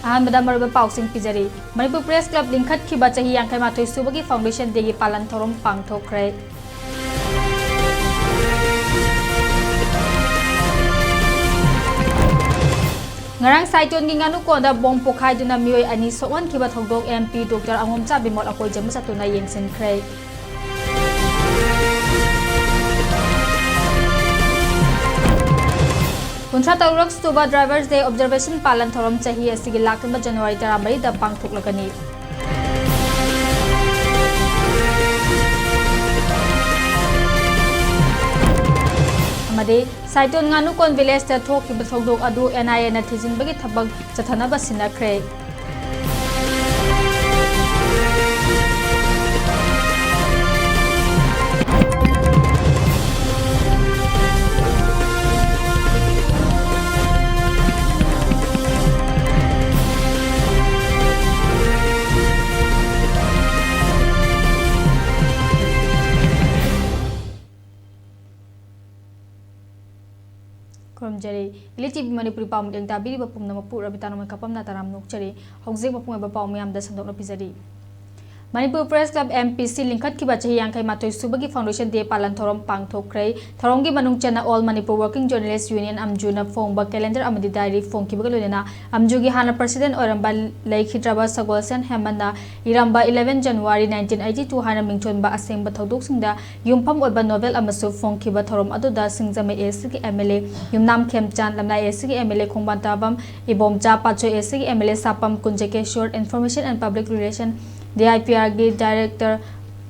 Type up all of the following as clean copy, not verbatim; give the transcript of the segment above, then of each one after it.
अहमदा मरब पाउसिंग पिजरी Manipur press club लिंखत खिबा चाही यांखै माथोय सुबगी foundation देगी पालन theorem पांगथोखरे ngarang saiton gi nganu konda bom pokhai duna mioi ani sowan khiba thogdok MP Dr. Angomcha Bimol akoi jam satuna yengsin khre Kuntra Taurok Stuba Drivers Day Observation Palan Thorom Chahi asigi lakamba January 13 da pangthoklakani Amade Saiton nganu kon village ta thokiba thogdok adu NIA na thijinbagi thabak chathanaba sinakre Kromjari ELITETV Manipuri pam deng tabiri bapum nama pu Rabeeta Nongmeikapam na taram nokchari hokjek bapum eba pam yam da sandok na pizari Manipur Press Club MPC linkhat ki bachahi yankai matoi subagi foundation day palan thorom pangthokre thorongi manung chana all Manipur Working Journalists Union amjuna phongba calendar amadi diary phongki bagalona amjugi hana president oramba laikhitraba sagolsen hemanda iramba 11 January 1982 hana mingchonba asengba thodok singda yumpham oba novel amasu phongki ba thorom aduda singjame SC MLA yumnam khemchan lamnai SC MLA khongbantabam ibomcha pacho SC MLA sapam kunjeke short information and public relation DIPR Director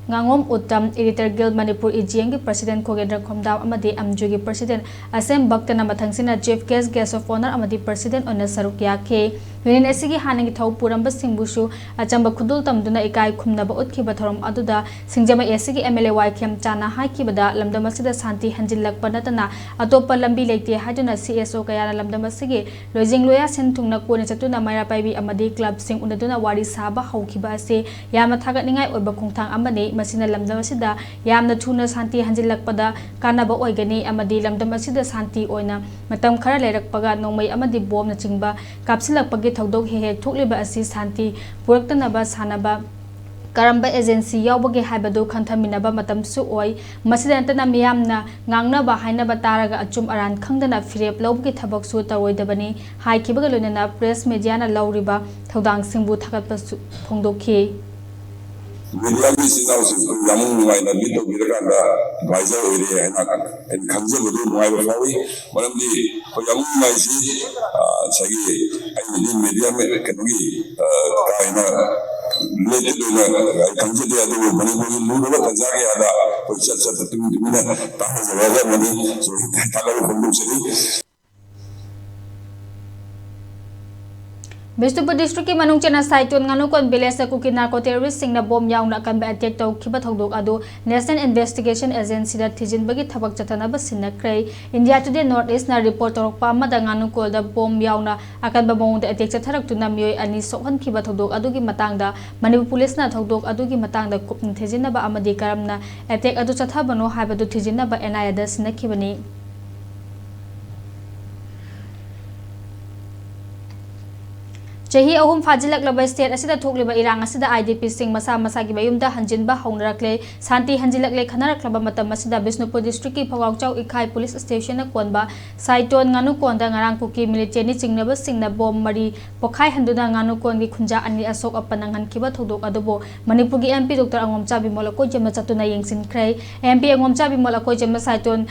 Ngangom Uttam Editor Guild Manipur EGM President Kogendra Khomdaw amadi amjugi President Asem Baktana mathangsina Chief Guest of Honor amadi President Ona Sarukya K Union SG hanangi thau puramba singbusu achamba khudul tamduna ikai khumnaba utkhiba thorom aduda singjama SG MLA Khem chana haikibada lamdamasida santi hanjillakpa natana atopa lambi leite haduna CSO kayana lamdamasigi lojing loya senthungna kone chatuna maira paibi amadi club sing unaduna wari saba haukhiba ase yama thagat ningai oiba khungthang amane masina lamdamasida yamna thuna santi hanjillakpada kanaba oigani amadi lamdamasida santi oina matam khara leirakpaga nongmai amadi bom na chingba kapsilakpagi thogdok he thokliba asi santi puraktanaba sanaba karamba agency yawbage haibadu khanthaminaba matam su oi masidantana miyamna ngangnaba hainaba taraga achum aran khangdana firep lobgi thabak su tawoidabani haikibaga lonana press media na lawriba thodang singbu thagatpa phongdokhi Media ni sinau sing yang mulai nabi tu kira kan dah advisor area enak en khanje betul mulai berlawi malam ni yang mulai si sagi ini media kenagi kaina lete tu na khanje dia tu mana mana mula kerja ke ada percaya tu mana tahu jaga mana so kalau perlu sini Bisnupur district ki manung chena saiton nganu kon village kuki narco terrorist singna bom yauna kan ba attack taw khiba thogdok adu National Investigation Agency da thijin bagi thabak chathana ba sinna krai India Today North East na report torok pa ma da nganu kol da bom yauna akan ba mong da attack chatharak tuna mioi ani sokhan khiba thogdok adu gi matang da Manipur police na thogdok adu gi matang da kupn thijin na ba amadi karamna attack adu chathabano haibadu thijin na ba NIA da sinna khibani Chahi ahum fajilak laba state asida thokliba irang asida IDP sing masa masa gi bayumda hanjinba hongrakle santi hanjilak le khanarak laba matam asida Bisnupur district ki Phawangchau Ikhai police station na konba saiton nganu konda ngarang kuki military ni chingnaba singna bom mari pokhai handuna nganu kon gi khunja ani asok apanangan kiba thodok adubo Manipur gi MP Dr. Angomcha Bimol ko jema chatuna yengsin krai MP Angomcha Bimol ko jema saiton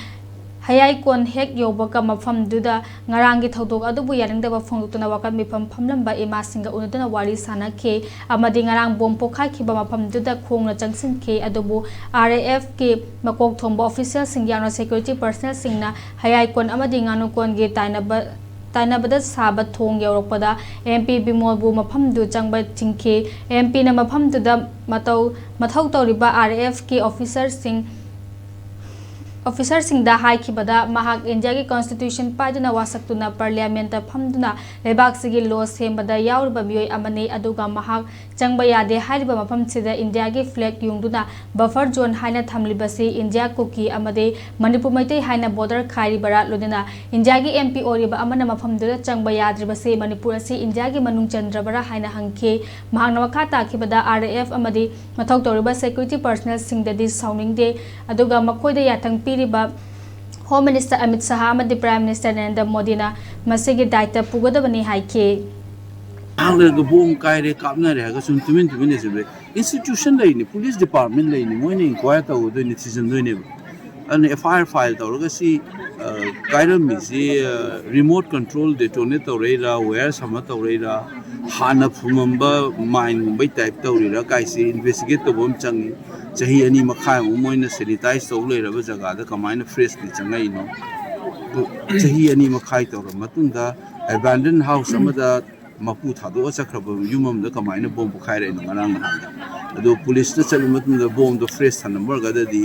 Hayai kon hek yobaka mafam duda ngarangi thodok adubu yaringdaba phongtuna wakat mifam phamlamba ema singa unaduna wari sana ke amadi ngarang bom pokhai khiba mafam duda khongna changsin ke adubu RAF ke makok thomba official singyana security personnel singna hayai kon amadi nganu kon ge tainabada sabat thong yaurokpada MP Bimol bu mafam du changba chingke MP na mafam duda mathau tawriba RAF ke officer sing officer सिंदा हाई खिबदा महाक India की constitution पाइदुना वासक्तुना parliament फमदुना लेबाक सिगी लॉ सेमबदा याउरबा मियोय अमने अदुगा महाक चंगबा यादे हाइरिबा मफम सिदा इंडिया की फ्लैग युंगदुना बफर जोन हाइना थमलिबसी इंडिया कुकी अमदे मणिपुर मैतै हाइना बॉर्डर खाइरिबरा लोदना इंडिया की एमपी ओरिबा अमना मफमदुदा चंगबा याद्रिबसी मणिपुर असि इंडिया की मनुंग चंद्रबरा हाइना हंखे महाकना वखा ताखिबदा आरएफ अमदे मथौ तौरिबा सिक्योरिटी पर्सनल सिंगददि साउनिंगदे अदुगा मखोइदा याथंग होम मिनिस्टर अमित शाह अमदि प्राइम मिनिस्टर नरेंद्र मोदी ना मसिगे दायित्व पुगदबनी हाइखे आंगले बोम कायरे कापना रेगा सुन तुमिन तुमिन जेबे इंस्टीट्यूशन लेनी पुलिस डिपार्टमेंट लेनी मोइने इंक्वायर तव दो सिटीजन दोने अन एफआईआर फाइल तौरगा सी कायरम मिसी रिमोट कंट्रोल डेटोनेट तौरेरा वेयर सम तौरेरा हाना फुमंबा माइन मुंबई टाइप तौरेरा काइसे इन्वेस्टिगेट तबम चंगी चाही अनि मखाय मोइना सैनिटाइज तौ लेरबा जगह कमाइन फ्रेश नि चंगाइनो चाही अनि मखाय तौर मतुंदा अबैंडन हाउस अमदा मपू थादो चक्रब युमम कमाइन बोम बुखाइरे नंगनांग अदो पुलिस न चल मतुंदा बोम दो फ्रेश नंबर गददी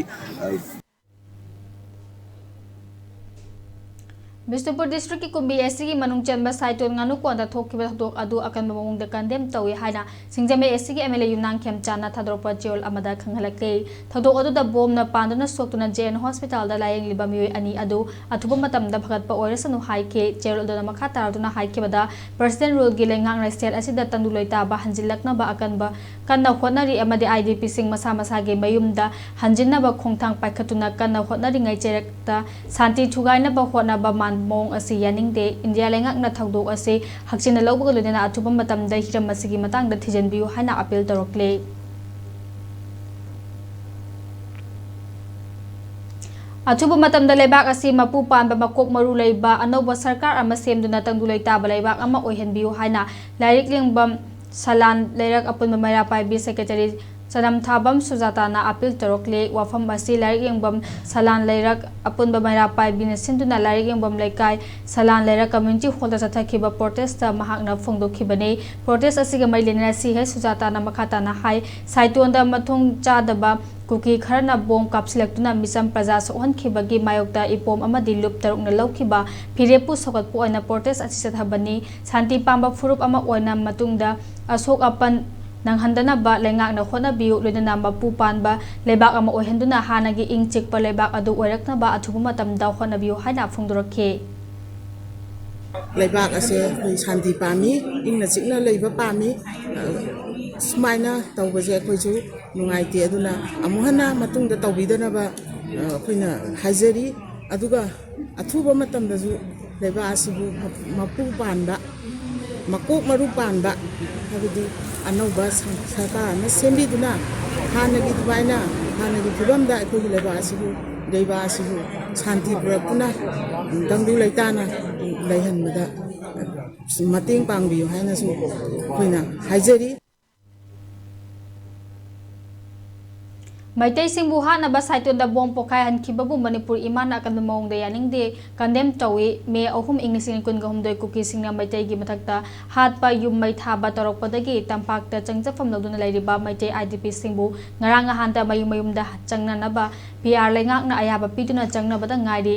बिष्णुपुर डिस्ट्रिक्ट की कुंभी एसी की मनुंग चंबा साइटोन गानु कोंदा थोकिबा थोक अदु अकन ममोंग कंडेम तौई हाइना सिंगजमे एसी की एमएलए युनांग खेमचाना थादोरपा चेल अमदा खंगलके थदो अदु द बोम न पांदुना सोक्तुना जेन हॉस्पिटल दा लायंग लिबा मियोय अनि अदु अथुबा मतम दा भगतपा ओइरसनु हाइके चेल अदु मखा तारदुना हाइकेबदा प्रेसिडेंट रूल गी लेंगांग स्टेट असिदा तंदुलोइता बा हंजिलकना बा अकन बा कन्ना होनरी अमदे आईडीपी सिंग मसा मसा गे मयुमदा हंजिनना बा खोंथांग पाइखतुना कन्ना होनरी ngai चेरकता शांति थुगाइना बा होना बा मान मोंग असी यानिंगदे इंडिया लेंगांगना थौदोक असे हक्सिना लौबगा लोदना अथुबा मतमदा हिरम असिगी मतंगदा थिजनबियु हाइना अपील तौरकले अथुबा मतमदा लेबाक असी मपु पानबा मकोक मरु लेबा अनौबा सरकार अमा सेमदुना तंदुलोइ ताबा लेबाक अमा ओइहनबियु हाइना लाइरिक लिंगबम सलान लेरक अपुन मैरा पाइबी सेक्रेटरी सदम थाबम सुजाताना अपील तौरकले वाफम असी लाइरिक लिंगबम सलान लेरक अपुन मैरा पाइबी सिंधुना लाइरिक लिंगबम लेकाय सलान लेरक कम्युनिटी हॉल चथखिबा प्रोटेस्ट महाकना फोंदोखिबने प्रोटेस्ट असिगा मैलेना सी है सुजाताना मखाताना हाई साइटोंदा मथुंग चादबा कुकी खरना बोम कापसिलक्तुना मिसम प्रजा सोहनखिबगी मायोक्ता इपोम अमदि लुप तरुकना लौखिबा फिरेपु सगतपु ओइना प्रोटेस्ट असी चथबनी शांति पांबा फुरुप अमा ओइना मतुंगदा अशोक अपन नंगहंदना बा लेंगाकना होनाबियु लोदना मपु पानबा लेबाक अमा ओइहंदुना हानागी इंग चिकपा लेबाक अदु ओइरकना बा अथुबु मतमदा होनाबियु हाइना फोंदोरखे लेबाक असे शांति पामी इंगना चिकना लेबा पामी सुमाइना तौबजे अखोइजु नुंगाइते अदुना अमुहना मतुंगदा तौबिदनबा अखोइना हाइजरी अदुगा अथुबा मतमदजु लेबा असिबु मपु पानबा मकोक मरु पानबा हाबदि अनौबा सरकारना सेमबिदुना हानगी दुबाइना हानगी फिबमदा अखोइगि लेबा असिबु शांति पुरपुना दंदु लैताना लैहनबदा मतेंग पांगबियु हाइनासु अखोइना हाइजरी मैतै सिंबु हानबा साइटोंदा बोम पोखाय हनखिबबु मणिपुर इमान अकन मौंगदा यानिंगदे कंडेम तौई मे अहुम इंग्लिश कुनगहुमदोय कुकी सिंगना मैतै गी मथक्ता हातपा युम मै थाबा तौरकपदगी तंपाकता चंगजफम लौदुना लैरिबा मैतै आईडीपी सिंबु ngarang hanta mayumda changnanaba PR लेंगाकना अयाबा पिदुना चंगनबदा ngairi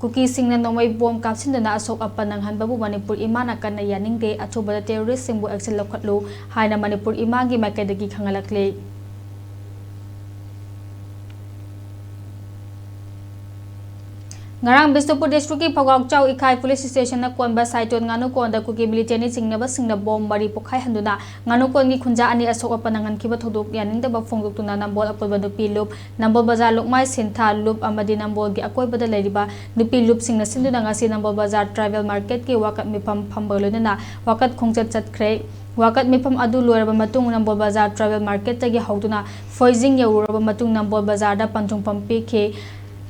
कुकी सिंगना नोंमै बोम कापसिनदना अशोक अपन नंगहनबबु मणिपुर इमान अकन यानिंगदे अथुबदा टेररिस्ट सिंबु एक्शन लौखटलु हाइना मणिपुर इमागी मैकेदगी खंगलकले ngarang Bisnupur district ki Phagawk Chau Ikhai police station na konba saiton nganu konda kuki military singnaba singna bom bari pokhai handuna nganu kon gi khunja ani asok apanangan kiba thodok yaning da ba phongdok tuna nambol apolba nupi loop nambol bazar lokmai sintha loop amadi nambol gi akoi bada leriba nupi loop singna sinduna ngasi nambol bazar travel market ki wakat mipam phambalona wakat khongchat chatkhre wakat mipam adu loiraba matung nambol bazar travel market tagi hautuna foizing yauraba matung nambol bazar da panjung pampi ke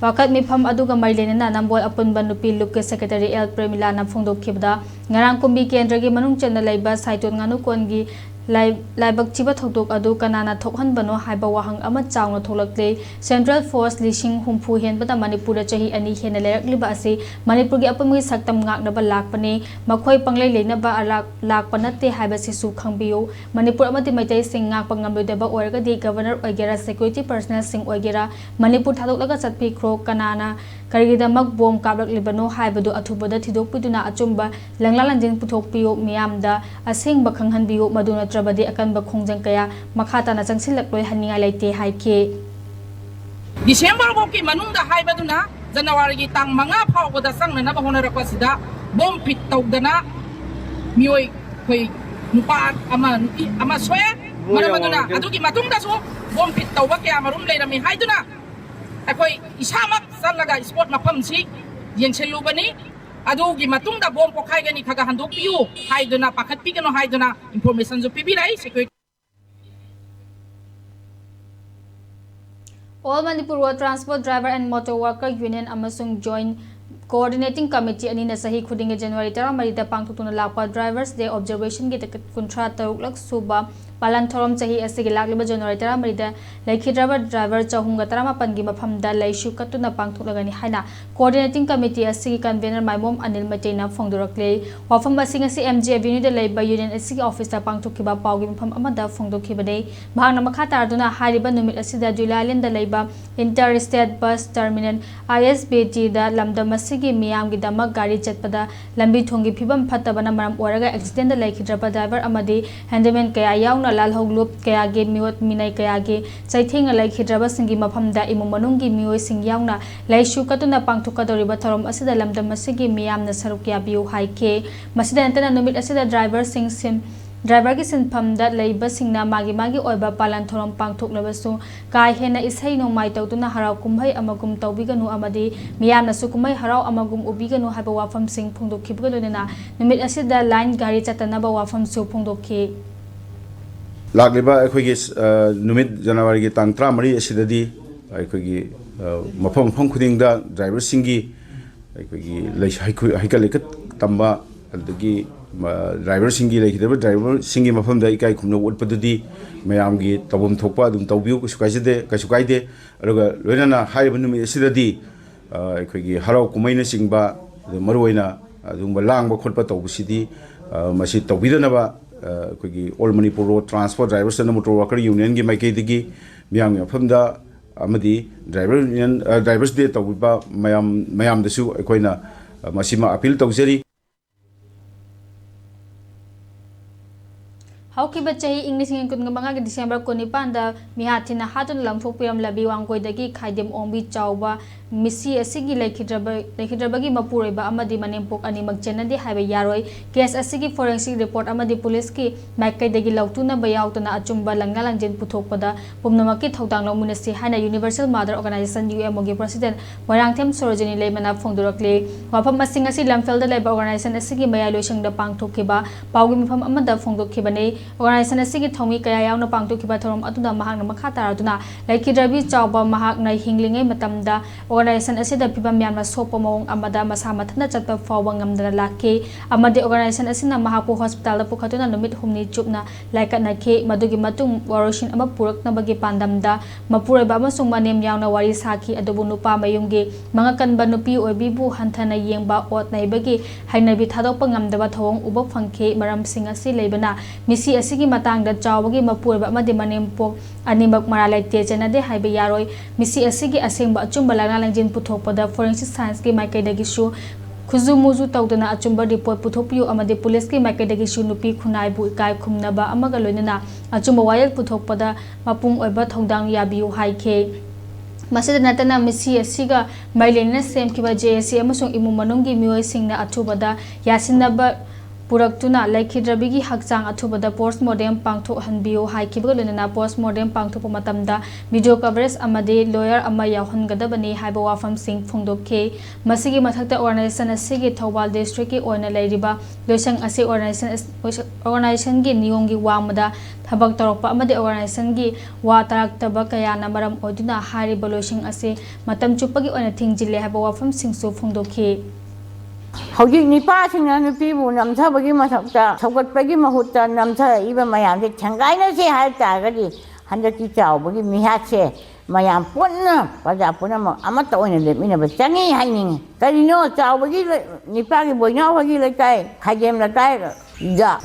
wakat mifam aduga mailena nambol apunba nupi luke secretary El Premila na phongdok khibda ngarang kumbi kendra gi manung chena laiba saiton nganu kongi laibak chiba thokdok adu kanana thokhanbano haiba wahang ama chawna tholakle Central Force lishing humpu hen bata Manipur da chahi ani hena lerakliba ase Manipur gi apamgi saktam ngakna ba lakpane makhoi panglei leina ba lakpanate haiba se su khangbiyo Manipur amati maitai sing ngak pangambe ba orga di governor oigera security personnel sing oigera Manipur thadoklaga chatpi khro kanana karigidamak bom kablak libano haibadu athubada thidokpiduna achumba langlalanjin puthokpiyo miyamda aseng bakhanghan biyo maduna trabadi akanba khongjang kaya makhata na changsilakloi haninga leite haike December boki manungda haibaduna January gi tang manga phawgoda sangna na bahona rakwasida bom pit tawdana mioi khoi nupa ama soe maramaduna adugi matungda so bom pit tawba kya marum leirami haiduna akoi isamak salaga sport mafam si yengselubani adugi matungda bom pokhai gani khaga handok piu haiduna pakhat pigano haiduna information jo pibirai security All Manipur Road Transport Driver and Motor Worker Union amasung Joint Coordinating Committee ani na sahi khuding January 13 da pangtutuna lakpa Drivers Day Observation gi takat kuntra taruk lak suba palan thorom chahi asigi lakliba January 13 da laiki driver chahum ga 18 gi mafam da laishu katuna pangtulagani haina Coordinating Committee asigi convener Maimom Anil Mateina phongdorakle wafam basing asi MG Avenue da laiba Union asigi office da pangtukhiba pawgi mafam amada phongdokhibade bahangna makha tarduna hariba numit asida Julian da laiba Interstate Bus Terminal ISBT da lamdam asigi miyam gi damak gari chatpada lambi thongi phibam phatabana maram oraga accident da laikhidraba driver amadi handyman kaya yauna lal hoglup kaya ge miwat minai kaya ge chaithing laikhidraba singi mafamda imung manunggi mioi sing yauna laishu katuna pangthukadoriba thorom asida lamdam asigi miyamna sarukya biu haike masida antana numit asida driver sing sim driver ki sinphamda leiba singna magi oiba palan thorom pangthuklabasu kai hena isai nongmai tawtuna harau kumhai amagum tawbiganu amadi miyamna su kumhai harau amagum ubiganu haba wafam sing phungdokhibgalonena numit asida line gari chatana ba wafam su phungdokhi लाखलिबा अखोगी नुमित जनवरी की तांग 13 असिददी अखोगी मफम मफम खुदिंगदा driver सिंगी अखोगी हाइकलेक तंबा अदगी driver सिंगी लेखिदबा driver सिंगी मफम दा इकाई खुमनो उटपददी मयामगी तबम थोकपा दुम तौबियो कसु काइदे अरगा लोइनाना हाइबा नुमित असिददी अखोगी हराव कुमैना सिंगबा मरुवैना दुंबा लांगबा खोटपा तौबसिदी मसि तौबिदनबा All Manipur Road Transport Drivers and Motor Worker Union gi maikei miyam mafamda amadi drivers day tawba mayam dasu akoina masima appeal tawjari Hauki bachahi English and Manipuri December konipanda mihatina hatun lamthokpiram labi wangkoidagi khaidem ombi chawba misi asigi laikhidrabagi mapureba amadi manempok animak chenadi haiba yaroi case asigi forensic report amadi police ki maikaidagi lautuna bayautuna achumba langalangjin puthokpada pumnamaki thawtang lawmunasi haina Universal Mother Organization UMO gi president Warangthem Sorojini leimana phongdorakle wafam asing asi lamfelda laiba organization asigi mayaloisangda pangthokhiba pawgi mifam amada phongdokhibane Organization asigi thomi kaya yauna pangtukhiba thorom atuna mahakna makha taraduna laikhidrabi chawba mahakna hinglingai matamda organization asida phibam yamna sopa mawong amada masa mathana chatpa fawba ngamdana lakhe amade organization asina mahapu hospital da pukhatuna numit humni chupna laikatna khe madugi matung waroshin ama purakna bagi pandamda mapureba amasung manem yauna wari sakhi adubu nupa mayumge mangakanba nupi oibibu hanthana yengba otnai bagi hainabi thadokpa ngamdaba thawong uba phangkhe maram sing asi leibana misi asigi matangda chawbagi mapurba amadi manempok animak maralai techanade haiba yaroi misi asigi asengba achumba langalangjin puthokpada forensic science ki maikaidagi shu khuzumuzu tawdana achumba report puthokpiu amadi police ki maikaidagi shu nupi khunai bu ikai khumnaba amaga loinana achumba wayal puthokpada mapung oiba thongdang yabiu haike Masida natana misi asiga mailena sem kiba JSC amasung imu manunggi mioi singna athubada yasinaba Puraktuna laikhidrabigi hakchang athubada postmortem pangthok hanbio haikibga lonena postmortem pangthok matamda video coverage amade lawyer ama yahongadabani haiba wafam sing phongdokhe masigi mathakta organization asigi Thobal district ki oina leiriba loisang ase organization gi niyongi wamada thabak torokpa amade organization gi wa taraktaba kayana maram oduna hariba loisang ase matam chupagi oina thingjile haiba wafam singsu phongdokhe ꯍꯧꯖꯤꯛ ꯅꯤꯄꯥꯁꯤꯡꯅ ꯅꯨꯄꯤꯕꯨ ꯅꯝꯊꯕꯒꯤ ꯃꯊꯛꯇ ꯁꯧꯒꯠꯄꯒꯤ ꯃꯍꯨꯠꯇ ꯅꯝꯊꯔꯛꯏꯕ ꯃꯌꯥꯝꯁꯦ ꯊꯦꯡꯒꯥꯏꯅꯁꯦ ꯍꯥꯏ ꯇꯥꯔꯒꯗꯤ ꯍꯟꯗꯛꯀꯤ ꯆꯥꯎꯕꯒꯤ ꯃꯤꯍꯥꯠꯁꯦ ꯃꯌꯥꯝ ꯄꯨꯟꯅ ꯄ꯭ꯔꯖꯥ ꯄꯨꯝꯅꯃꯛ ꯑꯃꯠꯇ ꯑꯣꯏꯅ ꯂꯦꯞꯃꯤꯟꯅꯕ ꯆꯪꯉꯤ ꯍꯥꯏꯅꯤꯡꯉꯤ ꯀꯔꯤꯅꯣ ꯆꯥꯎꯕꯒꯤ ꯅꯤꯄꯥꯒꯤ ꯕꯣꯏꯅꯥꯎꯕꯒꯤ ꯂꯩꯀꯥꯏ ꯈꯥꯏꯗꯦꯝ ꯂꯩꯀꯥꯏꯗ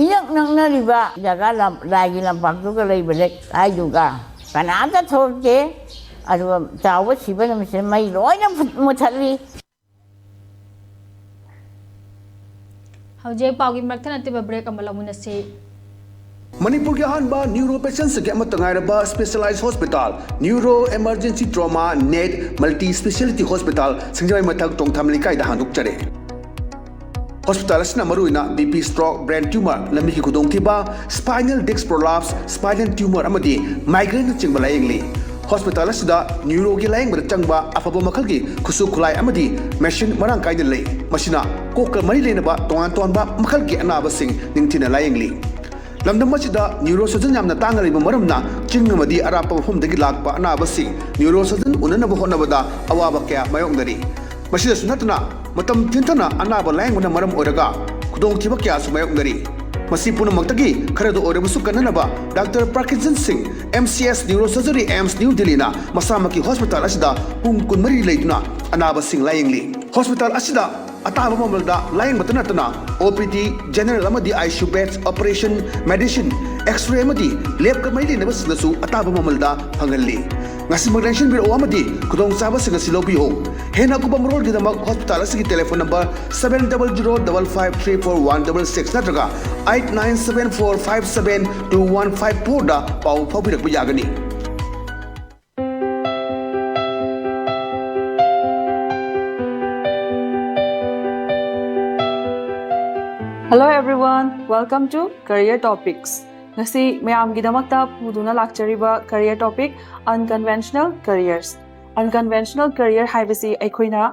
ꯏꯅꯛ ꯅꯛꯅꯔꯤꯕ ꯖꯒꯥ ꯂꯥꯏꯒꯤ ꯂꯝꯄꯥꯛꯇꯨꯒ ꯂꯩꯕ ꯂꯩꯀꯥꯏꯗꯨꯒ ꯀꯅꯥꯝꯇ ꯊꯣꯛꯇꯦ ꯑꯗꯨꯒ ꯆꯥꯎꯕ ꯁꯤꯕ ꯅꯨꯃꯤꯠꯁꯤꯗ ꯃꯩ ꯂꯣꯏꯅ ꯃꯨꯊꯠꯂꯤ ꯍꯧꯖꯤꯛ ꯄꯥꯎꯒꯤ ꯃꯔꯛꯇ ꯅꯠꯇꯕ ꯕ꯭ꯔꯦꯛ ꯑꯃ ꯂꯧꯃꯤꯟꯅꯁꯤ Manipur ki ahanba neuro patients ke amatangairaba specialized hospital neuro emergency trauma net multi speciality hospital singjai mathak tongtham likai da handuk chare hospital asna maruina BP stroke brain tumor lami ki khudong thiba spinal disc prolapse spinal tumor amadi migraine chingba layengli hospital asida neuro gi layeng bar changba afaba makhal gi khusu khulai amadi machine marang kai de lei machina kokka mari lenaba tongan tonba makhal gi anaba sing ningthina layengli lamdam asida neurosurgeon yamna tangariba maramna chingamadi arapa mafumdagi lakpa anabasi neurosurgeon unanaba honabada awaba kya mayongdari masida sunatna matam thintana anaba layengna maram oraga khudong thiba kya sumayongdari masi punamakdagi kharadu orabusu kananaba Dr. Parkinson Singh MCS Neurosurgery AIMS New Delhi na masamaki hospital asida pung kunmari leiduna anaba sing layengli hospital asida ataba mamalda layeng batanatana OPD general amadi ICU beds operation medicine x-ray amadi lab ka mai lena basnasu ataba mamalda phangalli ngasi maglension biro amadi kudong chaba singa silobi ho hena ku bamrol gi damak hospital asigi telephone number 7005534166 natraga 8974572154 da pau phobirak yagani Hello everyone, welcome to Career Topics. Ngasi mayam gidamakta puduna lakchariba career topic unconventional careers. Unconventional career haibasi aikhoina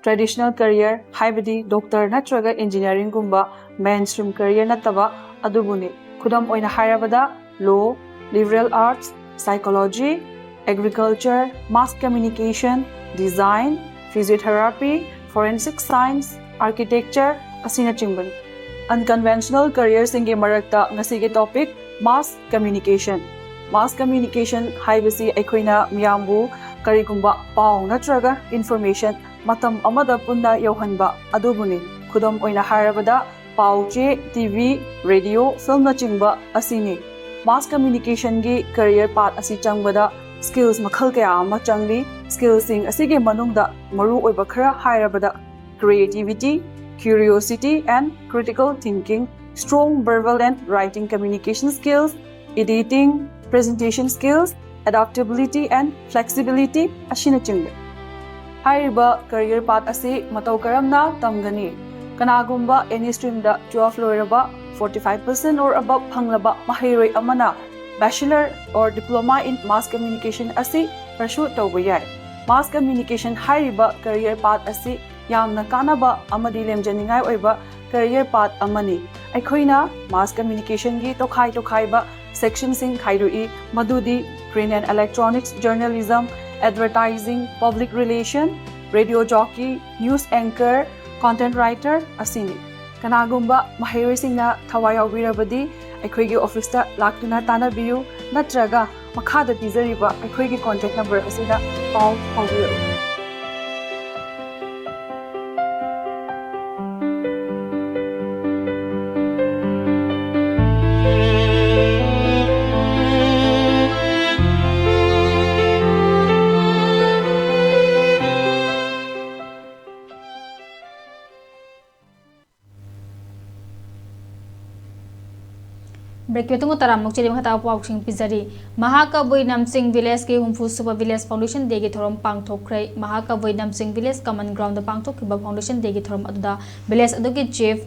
traditional career haibadi doctor natraga engineering gumba mainstream career nataba adubuni. Khudam oina hairabada law, liberal arts, psychology, agriculture, mass communication, design, physiotherapy, forensic science, architecture asina chingban. Unconventional careers inge marakta ngasige topic mass communication. Mass communication haibasi aikhoina miyambu karigumba pau natraga information matam amada punna yohanba adubuni khudam oina harabada pau che TV radio film na chingba asini mass communication gi career path asi changbada skills makhal kaya ama changli skills sing asige manungda maru oiba khara harabada creativity, curiosity and critical thinking, strong verbal and writing communication skills, editing, presentation skills, adaptability and flexibility ashina chingbe. Hariba career path asi matau karamna tamgani. Kanagumba any stream da 12 loiraba 45% or above phanglaba mahiroi amana bachelor or diploma in mass communication asi pursue tawba yai. Mass communication hariba career path asi yamna kanaba amadi lemjaningai oiba career path amani aikhoina mass communication gi tokhai ba section sing khairui madudi print and electronics journalism advertising public relation radio jockey news anchor content writer asini kanagumba mahiroi singna thawai yaubirabadi aikhoigi office ta laktuna tanabiyu natraga makhada pizariba aikhoigi contact number asida call paubiru Break itu taram nuk jadi mengatakan puak sing pizari. Mahakabui Namsing Village ke Humfu Super Village Foundation degi thorom pang thokre. Mahakabui Namsing Village Common Ground da pang thok kiba foundation degi thorom aduda village aduki chief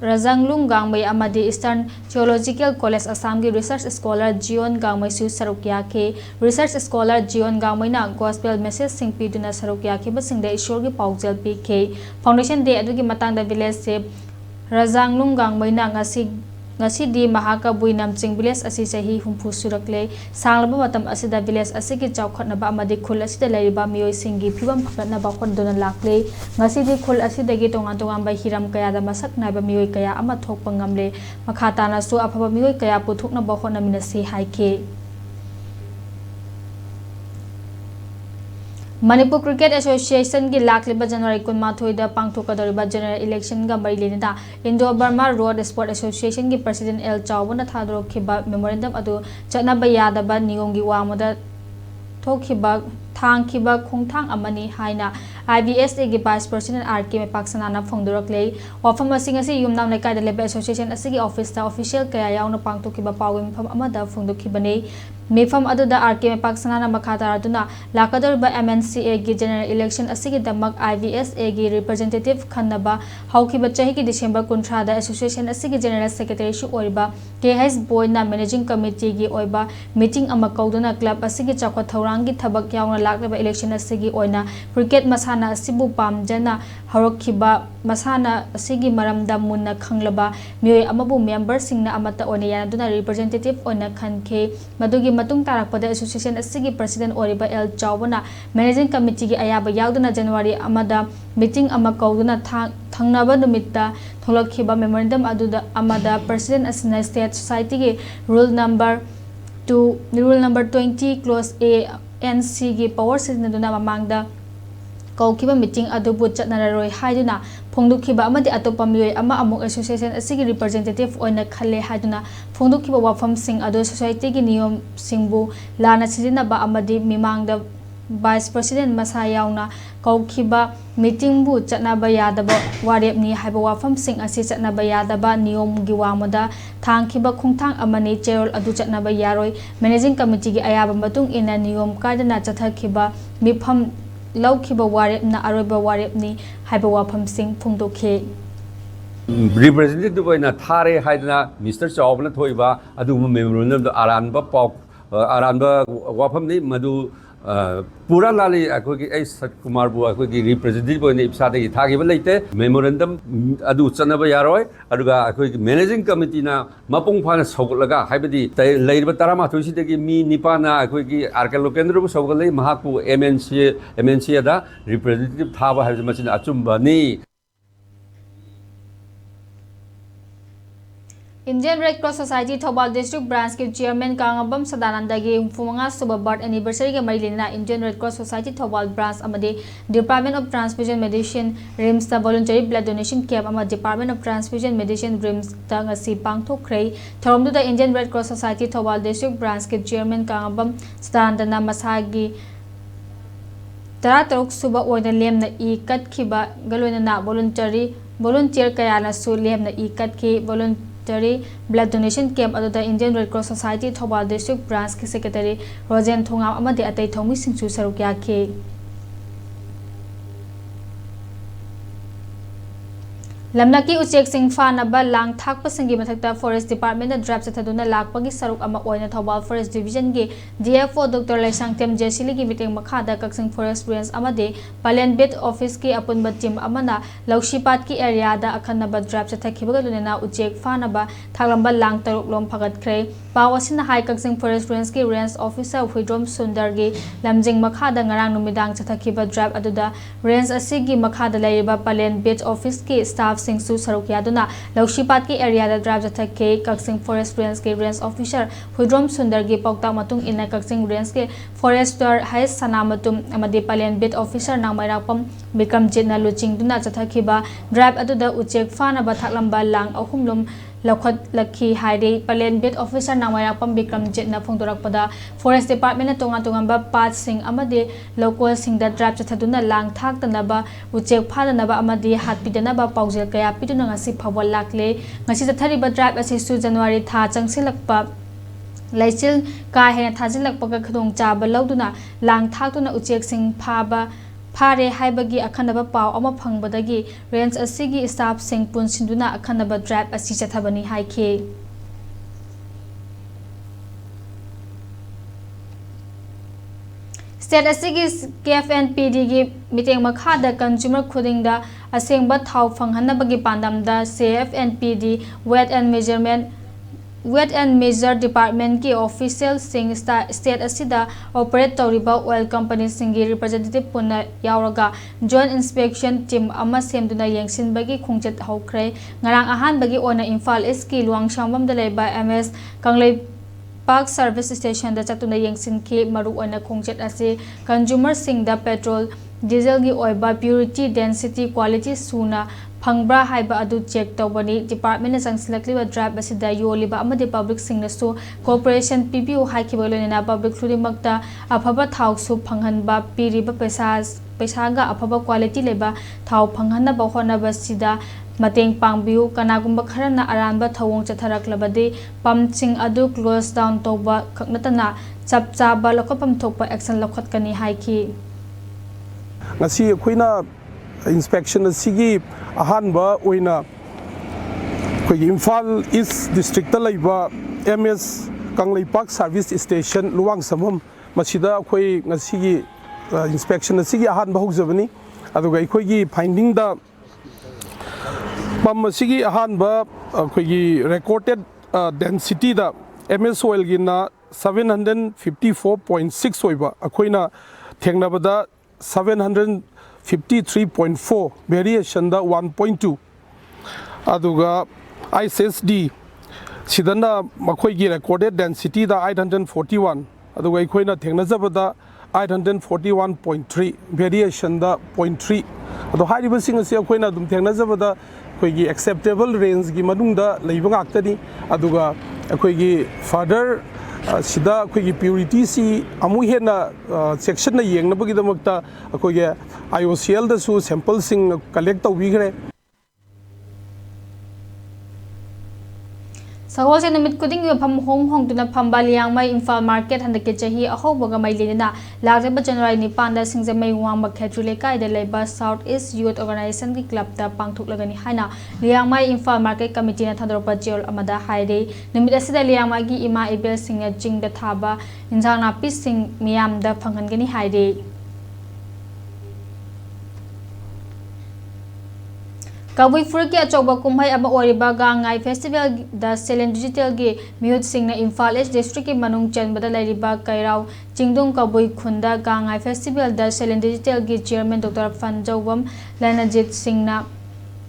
Razanglung Gangmai amadi Eastern Theological College Assam ki research scholar Jion Gangmai su sarukya ke research scholar Jion Gangmai na gospel message sing piduna sarukya ke basing da ishor ki paujal PK foundation de aduki matang da village se Razanglung Gangmai na ngasi ngasi mahaka buinam ching village asi sahi humpu surakle sanglaba matam asida village asigi chawkhatna ba amadi khul asida lariba miyoi singi phibam phakna ba khondona lakle ngasi di khul asida gi tonga tonga ba hiram kaya da masak na ba miyoi kaya ama thokpa ngamle makhata na su aphaba miyoi kaya puthukna ba khona minasi haike Manipur Cricket Association की लाखलिबा जनवरी 19 दा पांगथोकदरिबा general election गा मरी लेना Indo Burma road sport association की president L चावना थादरोखिबा memorandum अदु चनबा यादबा नियोंगी वामदा थोखिबा थांखिबा खोंथांग अमनी हाइना IBSA की vice president R K मेपाक्सनाना फोंदोरकले वाफम using असि युमनाम लेकाइदा लेबा एसोसिएशन असि ऑफिस दा ऑफिशियल कया यावना पांगथोखिबा पावम फम अमदा फोंदोखिबने मेफम अदुदा आरके मेपाक्सनाना मखातारादुना लाकदरबा MNCA की जनरल इलेक्शन असि दमक IBSA की रिप्रेजेंटेटिव खन्नबा हौखिबा चाहि की दिसंबर 19 दा एसोसिएशन असि की जनरल सेक्रेटरी शु ओइबा KH बोयना मैनेजिंग कमिटी की ओइबा मीटिंग अमा कौदुना क्लब असि की चखो थौरांग की थबक यावना लाकलबा इलेक्शन असि की ओइना क्रिकेट मसाना असिबु पामजना हरखिबा मसाना असि की मरमदा मुन्ना खंगलबा मियोय अमबु मेंबर सिंगना अमता ओने यादुना रिप्रेजेंटेटिव ओना खनखे मदुगी मतुंग तारकपदा एसोसिएशन असि प्रेसिडेंट ओरिबा एल चावना मैनेजिंग कमिटी की अयाबा यावदुना जनवरी अमदा मीटिंग अमा कौदुना थंगनाबा नुमित्ता थोलखिबा मेमोरेंडम अदुदा अमदा प्रेसिडेंट असना स्टेट सोसाइटी के rule number 20 close A NC की पावर सिजनदुना ममांगदा कौखिबा मीटिंग अदुबु चटनारोय हाइदुना फोंदुखिबा अमदि अतोपा मियोय अमा अमुक एसोसिएशन असि रिप्रेजेंटेटिव ओइना खले हाइदुना फोंदुखिबा वाफम सिंग अदु सोसाइटी की नियम सिंगबु लाना सिजिनबा अमदि मिमांगदा वाइस प्रेसिडेंट मसा यावना कौखिबा मीटिंग बु चटनाबा यादबा वारेपनी हाइबा वाफम सिंग असि चटनाबा यादबा नियम गी वामदा थांखिबा खुंथांग अमनि चेरोल अदु चटनाबा यारोय मैनेजिंग कमिटी की अयाबा मतुंग इना नियम कायदना चथखिबा मिफम लौखिबा वारेपना अरोबा वारेपनी हाइबा वाफम सिंग फुंदोखे रिप्रेजेंटेटिव ओइना थारे हाइदना मिस्टर चावना थोइबा अदु मेमोरेंडम आरानबा पाव आरानबा वाफमनि मदु पूरा लाली अखोगी ए सतकुमार बु अखोगी रिप्रेजेंटेटिव ओइना इप्सादगी थागिबा लेते मेमोरेंडम अदु चनबा यारोय अदुगा अखोगी मैनेजिंग कमिटी ना मपुंग फाना सौगलगा हाइबदी लेइबा तरामाथोइ सिदगी मी निपाना अखोगी आरके लोकेंद्र बु सौगलै महाकु MNC दा रिप्रेजेंटेटिव थाबा हाइबा मचिन अचुंबनी Indian Red Cross Society Thobal District Branch के चेयरमैन कांगबम सदानंद के 45 सुबह बर्थ एनिवर्सरी के मरी लेना Indian Red Cross Society Thobal Branch अमदे Department of Transfusion Medicine RIMS ता voluntary blood donation camp अमा Department of Transfusion Medicine RIMS ता ngasi पांगथोखरै थरमदुदा Indian Red Cross Society Thobal District Branch के chairman कांगबम सदानंदना मसागी तरातरुक सुबह ओइना Lemna ई कटखिबा गलोइना volunteer कयाना सु Lemna ई कटखि blood donation camp अदुदा Indian Red Cross Society Thobal District Branch के Secretary Rosen Thongam अमदे अतै थौमि सिंचु सरुक याखे लमनकी उचेक सिंह फानबा लांग थाकप सिंगी मथक्ता forest department drive चथदुना लाकपगी सरुक अमा ओइना थौबाल फॉरेस्ट डिवीजन के DFO डॉक्टर लाइसांगतेम जेसिली की मीटिंग मखादा कक्सिंग फॉरेस्ट रेंज अमदे पालेन बेट ऑफिस की अपुनबा टीम अमना लौशीपात की एरिया दा अखनबा ड्राइव चथखिबगा दुनेना उचेक फानबा थागलंबा लांग तरुक लोम फगतख्रे पावसिन हाई कक्सिंग फॉरेस्ट रेंज के रेंज ऑफिसर हुइड्रोम सुंदर गे लमजिंग मखादा ngarang नुमिदांग चथखिबा ड्राइव अदुदा रेंज असिगी मखादा लेरिबा पालेन बेट ऑफिस के स्टाफ सिंगसु सरुक यादुना लौशीपात के एरिया दा ड्राइव जथके कक्सिंग फॉरेस्ट रेंज के रेंज ऑफिसर हुइड्रोम सुंदर गे पौता मतुंग इन कक्सिंग रेंज के फॉरेस्टर हाई सनामतुम अमदे पालेन बेट ऑफिसर नामैरापम बिक्रमजीत ना लुचिंगदुना जथखिबा ड्राइव अदुदा उचेक फानबा थाकलंबा लांग अहुमलुम लखत लखी हाइडे पालेन बेट ऑफिसर नामैरापम बिक्रमजीत ना फोंदोरकपदा फॉरेस्ट डिपार्टमेंट तोंगा तोंगाबा पात सिंग अमदे लोकल सिंग दा ड्राइव चथदुना लांग थाकतनबा उचेक फादनबा अमदे हातपिदनबा पाउजेल कया पिदुना ngasi phawal lakle ngasi chathariba drive asi su January tha changsilakpa laicil ka hena thajilakpa ka khadong chaba lauduna lang thakuna uchek sing phare haibagi akhanaba paw ama phangbadagi range asigi staff sing punsinduna akhanaba drive asi chathabani haike State asigi KFNPD gi meeting makhada consumer khudingda asengba thau phanghanabagi pandamda CFNPD weight and measurement Weight and Measure Department ki official sing state asida operate tawriba oil company singi representative punna yauraga joint inspection team ama semduna yengsin bagi khungchet haukre ngarang ahan bagi ona Imphal East ki luang shambam dalai ba MS Kanglei Park Service Station da chatuna yengsin ki maru ona khungchet ase consumer sing da petrol diesel gi oiba purity density quality suna Pangbra haiba adu check tawbani department sang selekliba drive asida yoliba amade public singnasu corporation PPO haikiba loina public khurimakta afaba thau su phanghanba piriba paisa ga afaba quality leba thau phanghanna ba hona basida mateng pangbiu kanagumba kharana aranba thawong chatharaklabade pumching adu close down tawba khaknatana chapcha ba lokopam thokpa action lokhatkani haiki ngasi khoina inspection asigi ahanba oina koi Imphal East district ta laiba MS Kanglei Park Service Station luwang samam masida koi ngasi inspection asigi ahanba hokjabani aduga koi gi finding da pam asigi ahanba koi gi recorded density da MS oil gi na 754.6 oiba akoina thengnabada 753.4 variation da 1.2 aduga ISSD sidana makhoi gi recorded density da 841 aduga ikhoina thengnajabada 841.3 variation da 0.3 adu hairiba sing ase akhoina dum thengnajabada khoi gi acceptable range gi manungda leiba ngaktani aduga akhoi gi further sida akhoi purity si amu hena section na yengna bagi damakta akhoi IOCL da su sample sing collect tawigre Sahose namit kuding pham hong tuna phamba liang mai Imphal market handake chahi ahobaga mai lena lagba January ni panda singje mai wang makhetri lekai de leba South East Youth Organization ki club ta pangthuk lagani haina liang mai Imphal market committee na thadorpa jol amada haide namit asida liang mai gi ima ibel singa jing da thaba injang na pi sing miam da phanghan gani haide Kabui Furki Achoba Kumhai Aba Oriba Gangai Festival the Selen Digital Gi Mute Sing na Imphal East District Manung Chen Badalai Riba Kairao Jingdong Kabui Khunda Gangai Festival the Selen Digital Gi Chairman Dr. Fanjawam Lanajit Singh na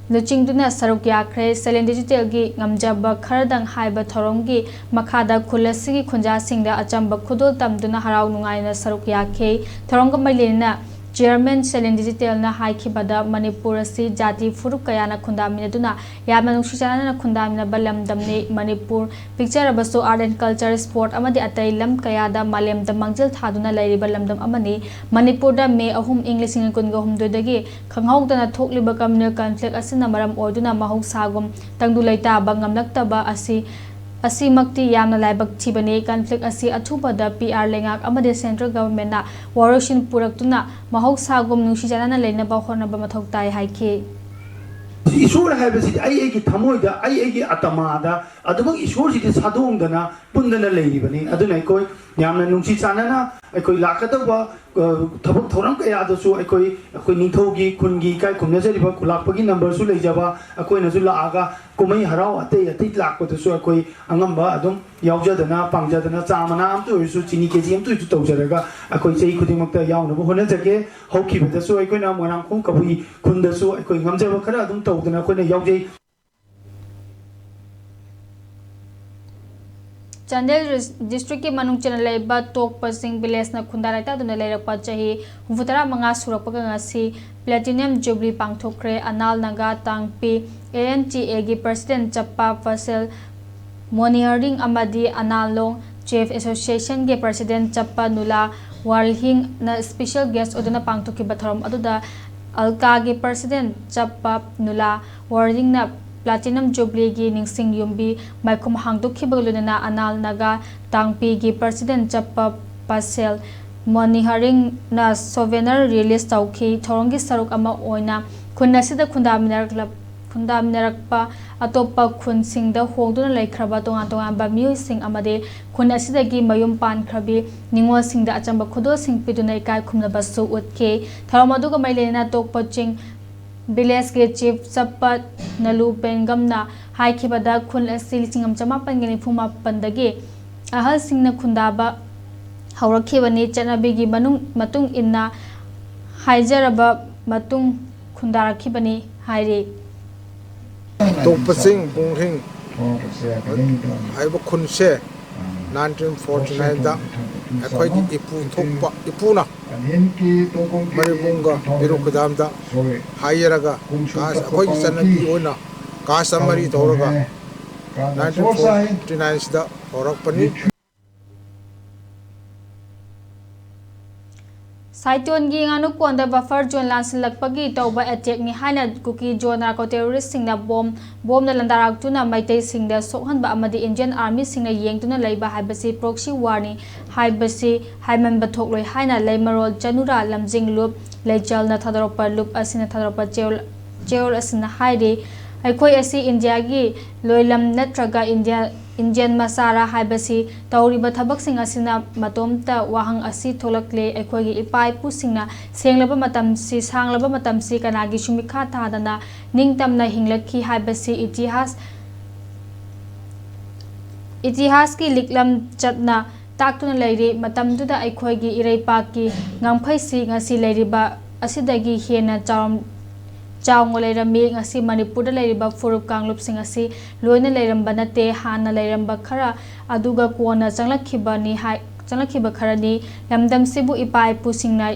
Luchingduna Saruk Yakre Selen Digital Gi Ngamjaba Kharadang Haiba Thoromgi Makhada Khulasi Khunja Singh da Achamba Khudul Tamduna Harau Nungai na Saruk Yakhe Thoronga Mailena Chairman Selen Digital na haikibada Manipur si jati furuk kaya na khundamina duna yamna nungsichana na khundamina balam damne Manipur picture abaso art and culture sport amadi atai lam kaya da malem da mangjil thaduna lairiba lamdam amani Manipur da me ahum English and Manipuri dagi khanghok da na thokliba communal conflict asina maram orduna mahok sagum tangdu laita ba ngamlaktaba asi makti yamna laibak thibane conflict asi athubada PR lengak amade central government na waroshin puraktuna mahok sagum nungsi janana leina ba khona ba mathok tai haike ईश्वर है की थमोद की अतमाद ईश्वर से सादोंगना पुंदना लेबनी कोई नुची चाना लाकदब थबक थौरम कयादसु निथौगी खुनगी काय खुमनजरिबा खुलाकपगी नंबरसु लेजब अखोइनसु लागा कुमई हराव अतै अतै लाकपदसु अंगंबा यावजदना पांगजदना चामना अमतु ओइसु चिनी केजी अमतु इतु तौजरगा चै खुदिमक्ता यावनबो होनजगे हौखिबदसु मोरांखों कबुई खुंदसु ngамजब खरा तौदना यावजै Chandel district ki manung chana laiba tok pasing village na khundaraita duna lairakpa chahi humfutara manga surakpa ngasi platinum jubilee pangthokre anal naga tangpi ANTA gi president chappa fasel monitoring amadi analong chief association gi president chappa nula warhing na special guest oduna pangthoki batharam aduda alka gi president chappa nula warhing na Platinum Jubilee gi Ningsing Yumbi Maikum Hangdukhi Baglunana Anal Naga Tangpi gi President Chappa Pasel Monitoring na souvenir release tauki Thorongi Saruk ama oina Khunasida Khundaminarakpa Atopa Khun Singda Hogduna Laikraba Tongan ba Miu Sing Amade Khunasida gi Mayum Pan Krabi Ningwa Singda Achamba Khudo Sing Piduna Ikai Khumna Basu Utke Tharamaduga Mailena Tokpa Ching village ke chief sapat nalu pengamna haikibada khun asi lisingam chama pangeni phuma pandagi ahal singna khundaba haurakibani chanabigi matung inna haijaraba matung khundarakibani hairi topasing bunghing haiba khunse 1949 da akhoi ki ipu thokpa ipuna maribunga birukadam da hayeraga kas akhoi ki sanati ona kasamari thoraga 1949 da horakpani Saiton gi nganu konda buffer zone lansilakpagi tauba attack ni haina kuki zone narco terrorist singna bomb na landarak tuna maitai singda sokhanba amadi Indian Army singna yengtuna leiba haibasi proxy war ni haibasi haiman bathokloi haina leimarol janura lamjing loop leichal na thadaropa loop asina thadaropa cheol asina haide aikoi asi India gi loilam natraga Indian masara haibasi tauriba thabak sing asina matomta wahang asi tholakle aikoi gi ipai pu singna senglaba matam si sanglaba matam si kanagi shumikha thadana ningtamna hinglakhi haibasi itihas ki liklam chatna taktuna leiri matamduda aikoi gi ireipa ki ngamphai si ngasi leiriba asidagi hena Chawng leirami ngasi Manipur da leiriba furup kanglup sing asi loina leiramba nate hana leiramba khara aduga kona changlakhiba kharani lamdam sibu ipai pu singna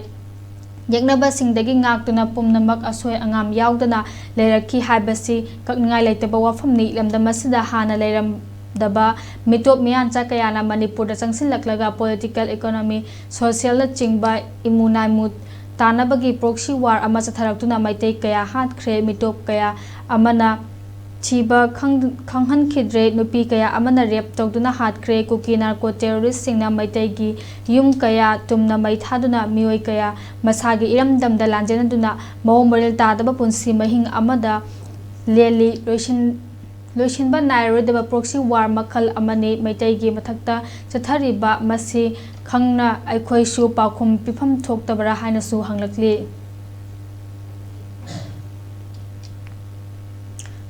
yaknaba singdagi ngaktuna pumnamak asoi angam yaudana leirakhi haibasi kakngai leitaba wafamni lamdam asida hana leiram daba mitop miyan cha kayana Manipur da changsin laklaga political economy social na chingba imunai mut Tanabagi proxy war ama chatharakuna maitai kaya hat khre mitop kaya amana chiba khanghan khidre nupi kaya amana rep tawduna hat khre kuki narco terrorist singna maitai gi yum kaya tumna mai thaduna mioi kaya masagi iramdamda lanjenaduna maw morel tadaba punsi mahing amada leli loishinba nairodaba proxy war makhal amane maitai gi mathakta chathariba masi khangna aikhoi su pakhum pifam thoktabara haina su hanglakli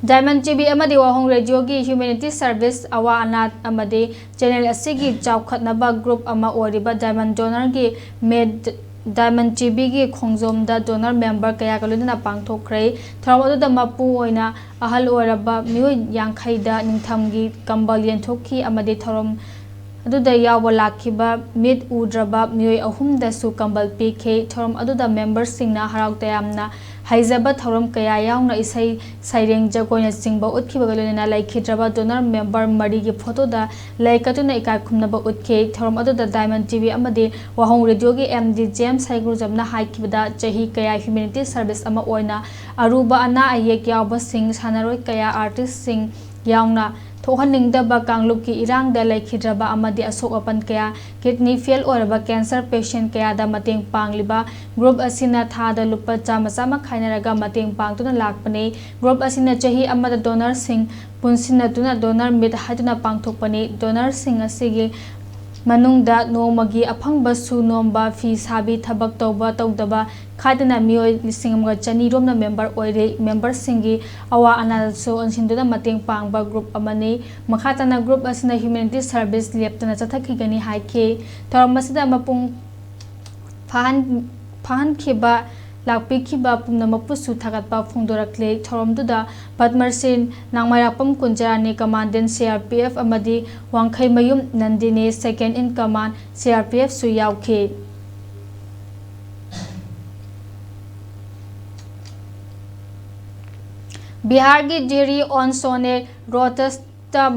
Diamond TV amadi wahong radio gi humanity service awa anat amadi channel asigi chawkhatnaba group ama oriba Diamond donor gi med Diamond TV gi khongjom da donor member kaya kaludna pangthokrai thawadu da mapu oina ahal oraba mioi yangkhai da ningtham gi kambal yenthokhi amadi thorom aduda yawa lakhiba mid udraba mioi ahum da su kambal pk thorom aduda members singna harakta yamna haizaba thorom kaya yauna isai saireng jagoina singba utkhiba galona laikhidraba donor member mari gi photo da laikatuna ikai khumnaba utke thorom aduda Diamond TV amadi wahong radio gi MD James Saigru jamna haikibada chahi kaya humanity service ama oina aruba ana ayek yawba sing sanaroi kaya artist sing yauna thohaningdaba kanglup ki irang da laikhidraba amadi asok apan kaya kidney fail oraba cancer patient kaya da mateng pangliba group asina thada lupa chama khainaraga mateng pangtuna lakpani group asina chahi amada donor sing punsina tuna donor mit haduna pangthokpani donor sing asigi manungda nomagi aphangba su nomba fi sabi thabak tawdaba khadana mioi lisingamga chani romna member oire member singi awa anal so ansinduna mateng pangba group amani makhatana group asina humanity service leptana chathakigani haike taramasida mapung phan khiba lakpikhiba pumnamapusu thagatpa phongdorakle thoromduda Padmarsin Nongmeikapam Kunjarani Commandant CRPF amadi Wangkhai Mayum Nandini second in command CRPF su yaukhe Bihar gi Diri on Sone Rotasta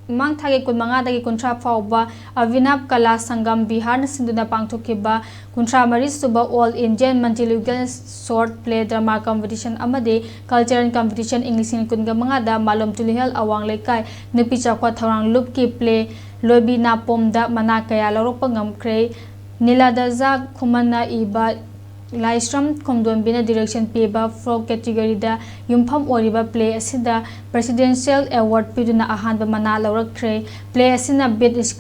Mang thagi kunmanga dagi kuntra fauba Avinab Kala Sangam Bihar na sinduna pangthokiba kuntra mari suba All Indian Multilingual Short Play Drama Competition amade Cultural Competition English and kungamanga da malom tulihal awang lekai nupi chakwa thorang loop ki play lobi na pomda mana kaya lorokpa ngamkre Niladaza khumana iba Laistram Komdonbina direction piba folk category da yumpham oriba play asida presidential award piduna ahanba mana laurakre play asina best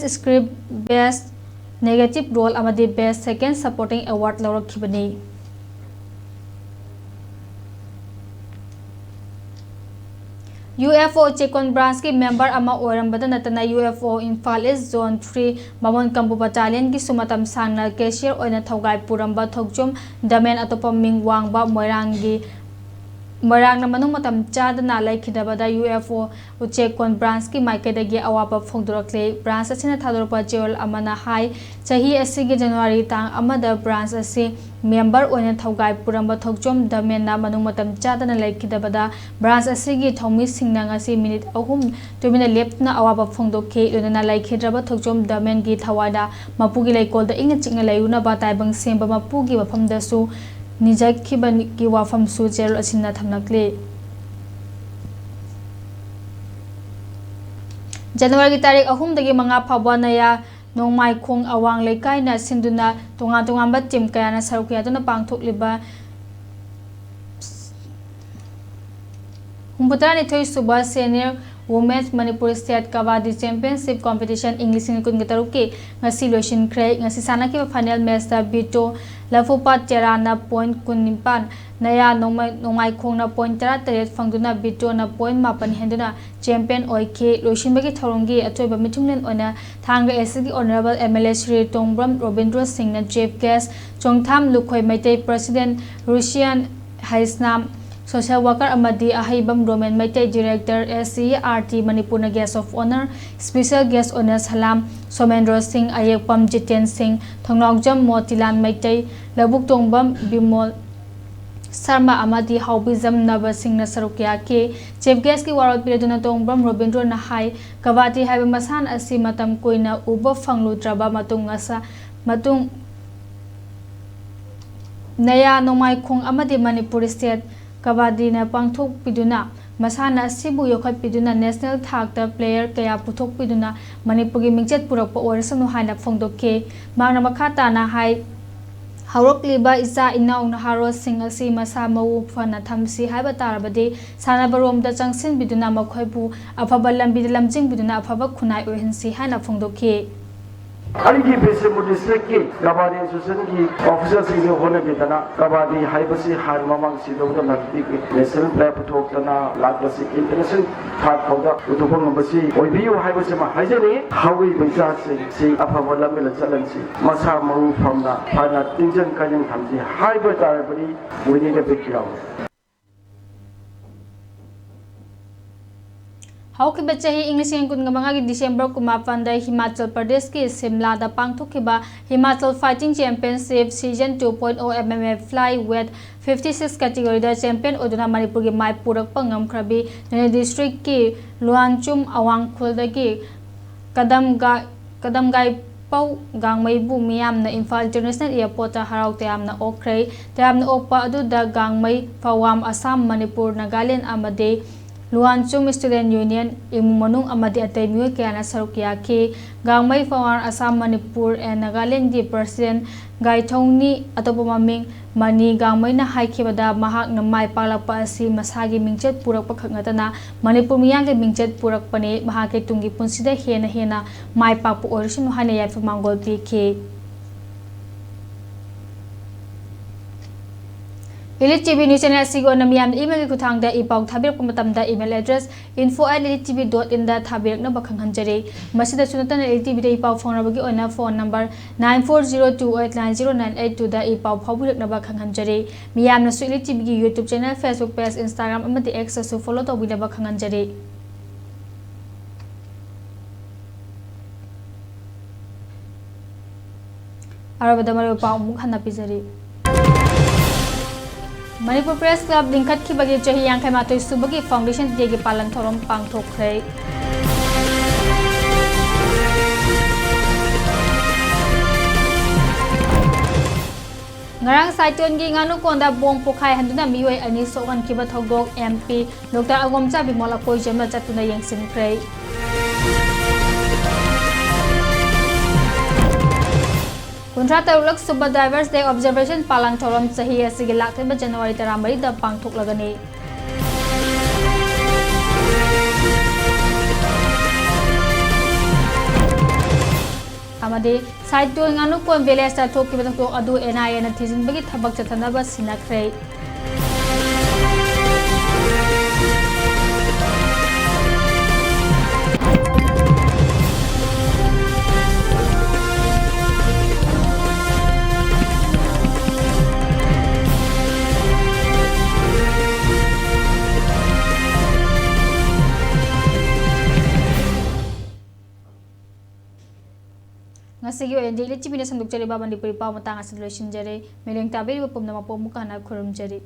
script best negative role amadi best second supporting award laurakhibani UFO Chekon branch ki member ama oirambada natana UFO Imphal East Zone 3 Mamon Kampu Battalion ki sumatam sangna cashier oina thogai puramba thokjum damen atopa ming wangba moirangi Marang na manung matam chada na lai khidabada UFO Chekon branch ki maikadagi awapa phongdurakle branch asina thadorpa jeol amana hai chahi asigi January tang amada branch asi member oina thogai puramba thokjom damen na manung matam chada na lai khidabada branch asigi thomi singna ngasi minute ahum tumina lepna awapa phongdokhe lona lai khidraba thokjom damen gi thawada mapugi lai kolda inga chingna layuna batai bang semba mapugi wafamda su Nijak kiban ki wafam su jero asina thamnakle January tarik ahum dagi manga phawa naya Nongmeikapam awang lekai na sinduna tunga ba team kaya na sarukya to na pangthokliba Humputani thoi suba senior Women's Manipur State Kabaddi Championship Competition English and Manipuri ngasi loisin khrei ngasi sanaki final match da bito lafupat terana point kunimpan naya Nongmeikapam na point tara taret fangduna bito na point mapan henduna champion oike loisin bagi thorongi atoiba mithunglen ona thanga SG honorable MLA Shri Tongbram Robindra Singh na chief guest chongtham lukhoi maitai president Russian Haisnam Social worker amadi ahibam Roman Maitai director SCRT Manipur na guest of honor special guest honor Salam Somendra Singh Ayekpam Jiten Singh Thongnokjam Motilan Maitai Labuk Tongbam Bimol Sarma amadi Haubizam Naba Singh na sarukya ke chief guest ki warot piraduna Tongbam Robindra na hai Kabaddi haiba masan asi matam koina uba phanglutraba matung asa matung naya Nongmeikapam amadi Manipur State Kabaddi na pangthok piduna masana sibu yokhat piduna national thakta player kaya puthok piduna Manipur gi mingchet purakpa orisanu haina phongdokke mangna makhata na hai haurokliba isa inaw na haro sing asi masa mau phana thamsi haiba tarabade sanabarom da changsin biduna makhoibu afaba lambi lamjing biduna afaba khunai ohensi haina phongdokke Aligi Bisipur District ki Kabaddi Association ki officers ki hone bidana Kabaddi haibasi har mamang sidawda lakti ki national player puthok tana laklasi international thak phawda utupang mabasi oibiu haibasi ma haijani hawi baita si afaba lamela chalansi masa maru phamna phana tingjan kanyang thamji haiba tarabari wini da bikiraw Hauki bachahi English and Manipuri December kumapanda Himachal Pradesh ki Simla da pangthokiba Himachal Fighting Championship Season 2.0 MMA Flyweight 56 category da champion oduna Manipur gi mai purak pangam khrabi Nene district ki Luanchum Awangkhul da ki Kadamgai Pau Gangmei bu miyam na Imphal International Airport ta harau tayam na okhrei tayam na okpa adu da Gangmei Pawam Assam Manipur Nagaland amade Luanchum Student Union Imumanung amadi atay miyo kaya na sarukya ki Gangmei Pawar Assam Manipur and Nagaland di President Gaitong ni atopamaming mani Gangmei na haikibada mahak na may palakpa si masagi mingchet purak pakhangata na Manipur miyang ke mingchet purak pani mahake tunggi punsida hena may pakpu orisin hana yay famangol ki ELITETV News Channel sigo na miyam email ko thangda ipaw thabir ko matamda email address info@elitetv.in da thabir na bakhang hanjare masida sunatan ELITETV da ipaw phone rabagi ona phone number 9402890982 da ipaw phawburak na bakhang hanjare miyam na su ELITETV gi YouTube channel Facebook page Instagram amati X su follow to bila bakhang hanjare arabada maro paw muk hana pizari Manipur Press Club lingkat ki bagi chahi yang kai matoi subagi foundation day gi palan thorom pangthokhrei ngarang saiton gi nganu konda bong pokhai handuna mioi ani sokan ki ba thogdok MP Dr. Agomcha Bimola koi jamna chatuna yengsin khrei Kontrata ulak Suba Divers Day Observation Palang Thorom Sahi Asigi Laktheba January Taramari da Pangthok Lagani. Amade side to nganu kon village ta thok ki batok adu NIA na thizin bagi thabak chathanaba sinakhrei Ngasigi oyan daily TV na sandukjari ba Manipuri pau matang asid loisinjari meleng tabiri bapum nama pomukana kurum jari.